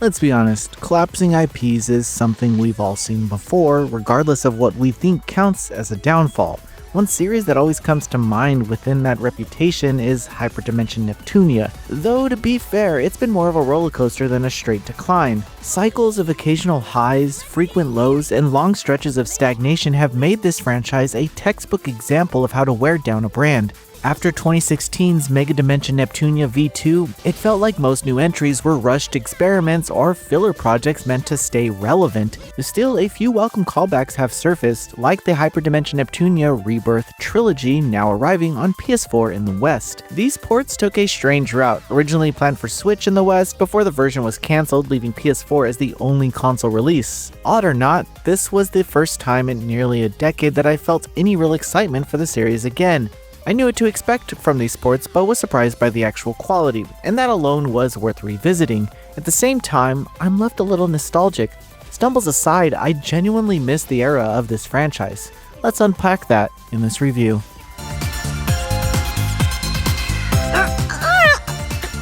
Let's be honest, collapsing IPs is something we've all seen before, regardless of what we think counts as a downfall. One series that always comes to mind within that reputation is Hyperdimension Neptunia, though to be fair, it's been more of a roller coaster than a straight decline. Cycles of occasional highs, frequent lows, and long stretches of stagnation have made this franchise a textbook example of how to wear down a brand. After 2016's Mega Dimension Neptunia V2, it felt like most new entries were rushed experiments or filler projects meant to stay relevant. Still, a few welcome callbacks have surfaced, like the Hyperdimension Neptunia Rebirth Trilogy now arriving on PS4 in the West. These ports took a strange route, originally planned for Switch in the West before the version was cancelled, leaving PS4 as the only console release. Odd or not, this was the first time in nearly a decade that I felt any real excitement for the series again. I knew what to expect from these ports, but was surprised by the actual quality, and that alone was worth revisiting. At the same time, I'm left a little nostalgic. Stumbles aside, I genuinely miss the era of this franchise. Let's unpack that in this review.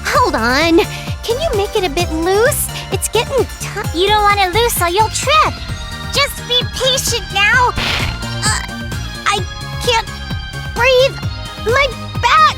Hold on. Can you make it a bit loose? It's getting tough. You don't want it loose or you'll trip. Just be patient now. I can't breathe. My back!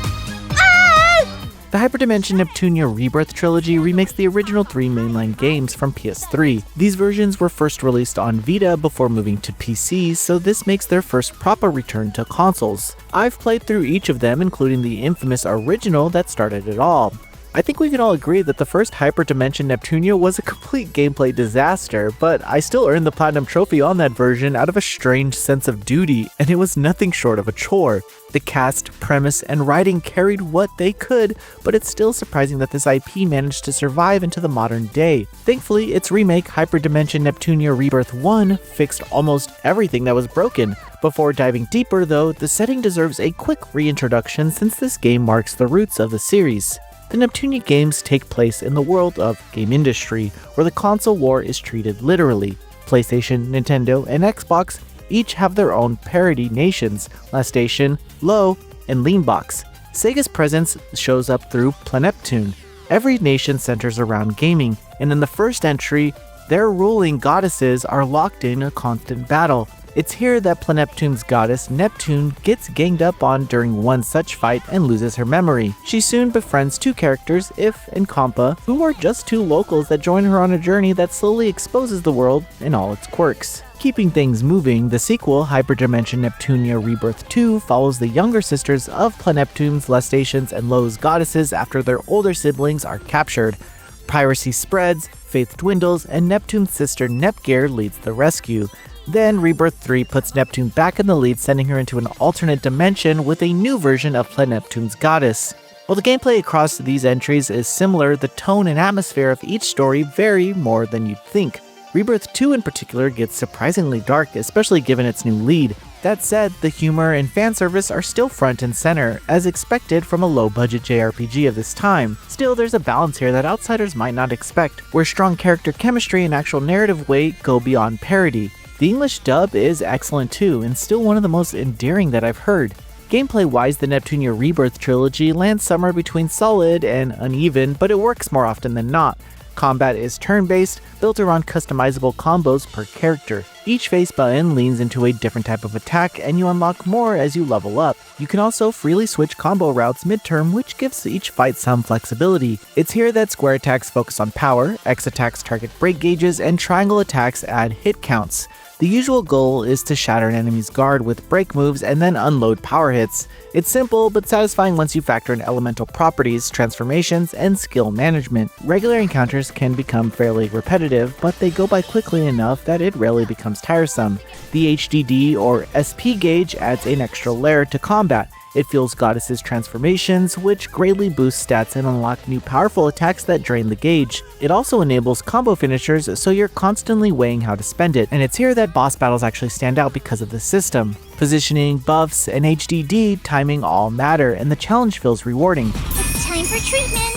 Ah! The Hyperdimension Neptunia Rebirth Trilogy remakes the original 3 mainline games from PS3. These versions were first released on Vita before moving to PC, so this makes their first proper return to consoles. I've played through each of them, including the infamous original that started it all. I think we can all agree that the first Hyperdimension Neptunia was a complete gameplay disaster, but I still earned the Platinum Trophy on that version out of a strange sense of duty, and it was nothing short of a chore. The cast, premise, and writing carried what they could, but it's still surprising that this IP managed to survive into the modern day. Thankfully, its remake, Hyperdimension Neptunia Rebirth 1, fixed almost everything that was broken. Before diving deeper though, the setting deserves a quick reintroduction since this game marks the roots of the series. The Neptunia games take place in the world of Gamindustri, where the console war is treated literally. PlayStation, Nintendo, and Xbox each have their own parody nations: Lastation, Low, and Leanbox. Sega's presence shows up through Pleneptune. Every nation centers around gaming, and in the first entry, their ruling goddesses are locked in a constant battle. It's here that Pleneptune's goddess Neptune gets ganged up on during one such fight and loses her memory. She soon befriends two characters, If and Compa, who are just two locals that join her on a journey that slowly exposes the world in all its quirks. Keeping things moving, the sequel, Hyperdimension Neptunia Rebirth 2, follows the younger sisters of Pleneptune's, Lastation's, and Low's goddesses after their older siblings are captured. Piracy spreads, faith dwindles, and Neptune's sister Nepgear leads the rescue. Then Rebirth 3 puts Neptune back in the lead, sending her into an alternate dimension with a new version of Pleneptune's goddess. While the gameplay across these entries is similar, the tone and atmosphere of each story vary more than you'd think. Rebirth 2 in particular gets surprisingly dark, especially given its new lead. That said, the humor and fan service are still front and center, as expected from a low-budget JRPG of this time. Still, there's a balance here that outsiders might not expect, where strong character chemistry and actual narrative weight go beyond parody. The English dub is excellent too, and still one of the most endearing that I've heard. Gameplay-wise, the Neptunia Rebirth trilogy lands somewhere between solid and uneven, but it works more often than not. Combat is turn-based, built around customizable combos per character. Each face button leans into a different type of attack, and you unlock more as you level up. You can also freely switch combo routes mid-turn, which gives each fight some flexibility. It's here that square attacks focus on power, X attacks target break gauges, and triangle attacks add hit counts. The usual goal is to shatter an enemy's guard with break moves and then unload power hits. It's simple but satisfying once you factor in elemental properties, transformations, and skill management. Regular encounters can become fairly repetitive, but they go by quickly enough that it rarely becomes tiresome. The HDD or SP gauge adds an extra layer to combat. It fuels Goddess's transformations, which greatly boosts stats and unlock new powerful attacks that drain the gauge. It also enables combo finishers, so you're constantly weighing how to spend it, and it's here that boss battles actually stand out because of the system. Positioning, buffs, and HDD timing all matter, and the challenge feels rewarding. It's time for treatment.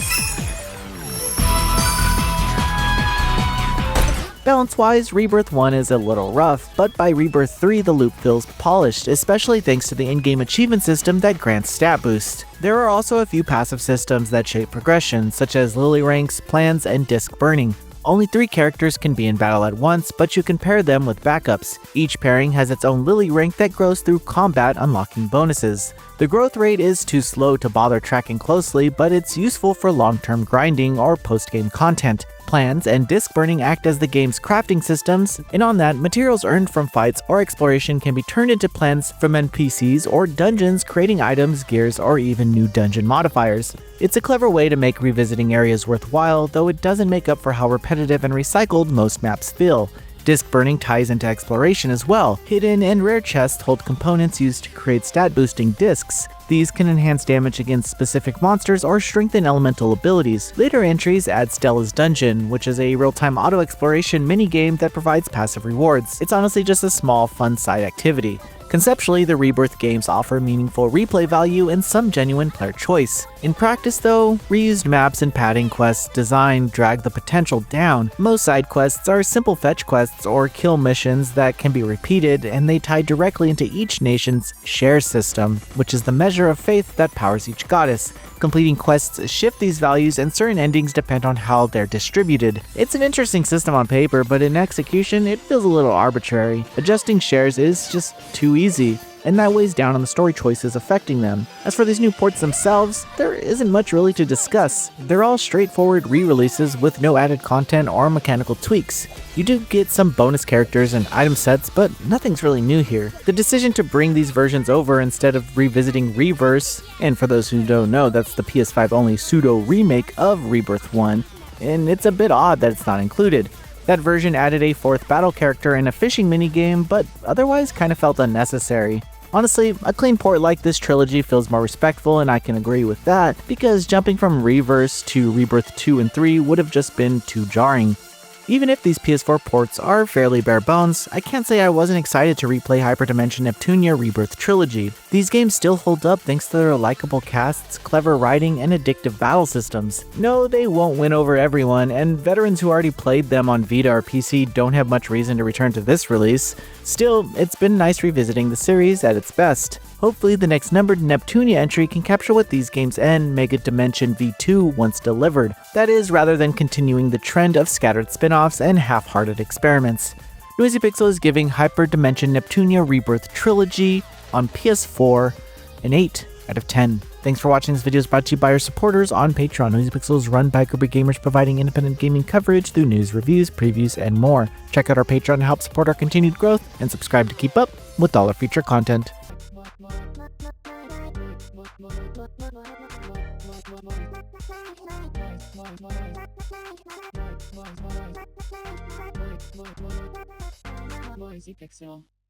Balance-wise, Rebirth 1 is a little rough, but by Rebirth 3 the loop feels polished, especially thanks to the in-game achievement system that grants stat boost. There are also a few passive systems that shape progression, such as lily ranks, plans, and disc burning. Only 3 characters can be in battle at once, but you can pair them with backups. Each pairing has its own Lily rank that grows through combat, unlocking bonuses. The growth rate is too slow to bother tracking closely, but it's useful for long-term grinding or post-game content. Plans and disc burning act as the game's crafting systems, and on that, materials earned from fights or exploration can be turned into plans from NPCs or dungeons, creating items, gears, or even new dungeon modifiers. It's a clever way to make revisiting areas worthwhile, though it doesn't make up for how repetitive and recycled most maps feel. Disc burning ties into exploration as well. Hidden and rare chests hold components used to create stat-boosting discs. These can enhance damage against specific monsters or strengthen elemental abilities. Later entries add Stella's Dungeon, which is a real-time auto-exploration minigame that provides passive rewards. It's honestly just a small, fun side activity. Conceptually, the Rebirth games offer meaningful replay value and some genuine player choice. In practice though, reused maps and padding quests designed drag the potential down. Most side quests are simple fetch quests or kill missions that can be repeated, and they tie directly into each nation's share system, which is the measure of faith that powers each goddess. Completing quests shift these values, and certain endings depend on how they're distributed. It's an interesting system on paper, but in execution, it feels a little arbitrary. Adjusting shares is just too easy, and that weighs down on the story choices affecting them. As for these new ports themselves, there isn't much really to discuss. They're all straightforward re-releases with no added content or mechanical tweaks. You do get some bonus characters and item sets, but nothing's really new here. The decision to bring these versions over instead of revisiting Reverse, and for those who don't know, that's the PS5 only pseudo remake of Rebirth 1, and it's a bit odd that it's not included. That version added a 4th battle character and a fishing minigame, but otherwise kinda felt unnecessary. Honestly, a clean port like this trilogy feels more respectful, and I can agree with that, because jumping from Reverse to Rebirth 2 and 3 would have just been too jarring. Even if these PS4 ports are fairly bare bones, I can't say I wasn't excited to replay Hyperdimension Neptunia Rebirth Trilogy. These games still hold up thanks to their likable casts, clever writing, and addictive battle systems. No, they won't win over everyone, and veterans who already played them on Vita or PC don't have much reason to return to this release. Still, it's been nice revisiting the series at its best. Hopefully the next numbered Neptunia entry can capture what these games end Mega Dimension V2 once delivered. That is, rather than continuing the trend of scattered spin-offs and half-hearted experiments. Noisy Pixel is giving Hyperdimension Neptunia Rebirth Trilogy on PS4 an 8 out of 10. Thanks for watching. This video is brought to you by our supporters on Patreon. Noisy Pixel is run by a group of gamers providing independent gaming coverage through news, reviews, previews, and more. Check out our Patreon to help support our continued growth, and subscribe to keep up with all our future content. Noisy Pixel.